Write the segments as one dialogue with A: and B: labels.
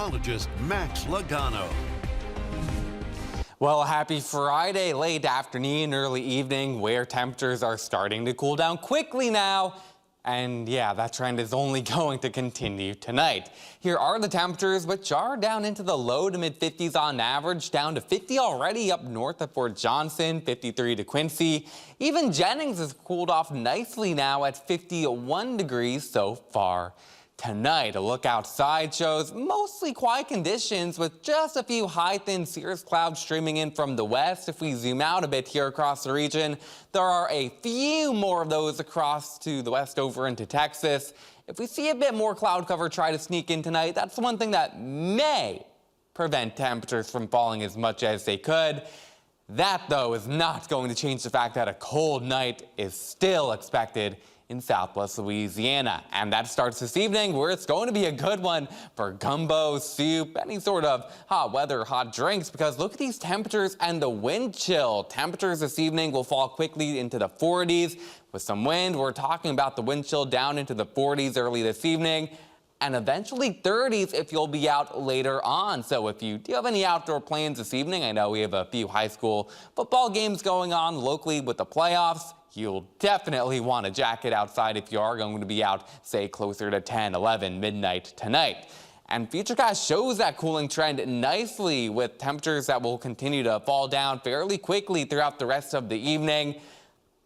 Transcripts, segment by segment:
A: meteorologist Max Logano.
B: Well, happy Friday, late afternoon, early evening, where temperatures are starting to cool down quickly now. And yeah, that trend is only going to continue tonight. Here are the temperatures, which are down into the low to mid 50s on average, down to 50 already up north of Fort Johnson, 53 to Quincy. Even Jennings has cooled off nicely now at 51 degrees so far tonight. A look outside shows mostly quiet conditions with just a few high thin cirrus clouds streaming in from the west. If we zoom out a bit here across the region, there are a few more of those across to the west over into Texas. If we see a bit more cloud cover try to sneak in tonight, that's one thing that may prevent temperatures from falling as much as they could. That, though, is not going to change the fact that a cold night is still expected in southwest Louisiana. And that starts this evening, where it's going to be a good one for gumbo, soup, any sort of hot weather, hot drinks, because look at these temperatures and the wind chill. Temperatures this evening will fall quickly into the 40s. With some wind, we're talking about the wind chill down into the 40s early this evening, and eventually 30s if you'll be out later on. So if you do have any outdoor plans this evening, I know we have a few high school football games going on locally with the playoffs. You'll definitely want a jacket outside if you are going to be out, say, closer to 10, 11, midnight tonight. And Futurecast shows that cooling trend nicely with temperatures that will continue to fall down fairly quickly throughout the rest of the evening.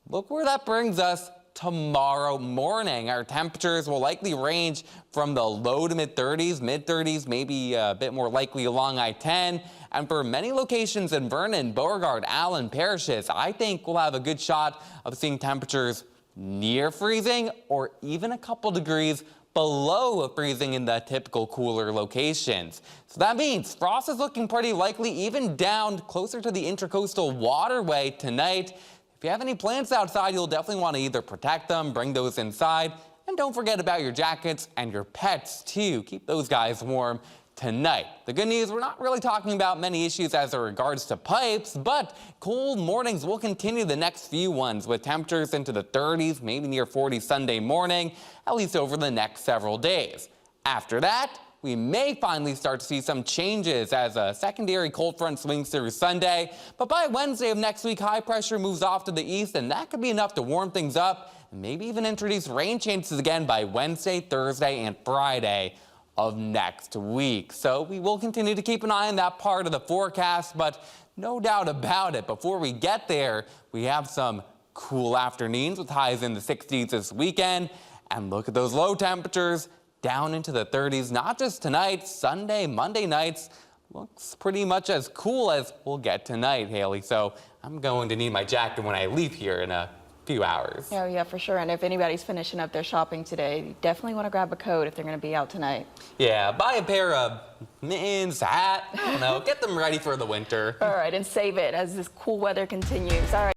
B: Look where that brings us tomorrow morning. Our temperatures will likely range from the low to mid 30s, maybe a bit more likely along I-10. And for many locations in Vernon, Beauregard, Allen, parishes, I think we'll have a good shot of seeing temperatures near freezing or even a couple degrees below freezing in the typical cooler locations. So that means frost is looking pretty likely even down closer to the Intracoastal Waterway tonight. If you have any plants outside, you'll definitely want to either protect them, bring those inside, and don't forget about your jackets and your pets too. Keep those guys warm tonight. The good news, we're not really talking about many issues as it regards to pipes, but cold mornings will continue the next few ones with temperatures into the 30s, maybe near 40 Sunday morning, at least over the next several days. After that, we may finally start to see some changes as a secondary cold front swings through Sunday. But by Wednesday of next week, high pressure moves off to the east, and that could be enough to warm things up and maybe even introduce rain chances again by Wednesday, Thursday, and Friday of next week. So we will continue to keep an eye on that part of the forecast, but no doubt about it, before we get there, we have some cool afternoons with highs in the 60s this weekend. And look at those low temperatures down into the 30s, not just tonight, Sunday, Monday nights. Looks pretty much as cool as we'll get tonight, Haley. So I'm going to need my jacket when I leave here in a few hours.
C: Oh, yeah, for sure. And if anybody's finishing up their shopping today, you definitely want to grab a coat if they're going to be out tonight.
B: Yeah, buy a pair of mittens, hat, I don't know, get them ready for the winter.
C: All right, and save it as this cool weather continues. All right.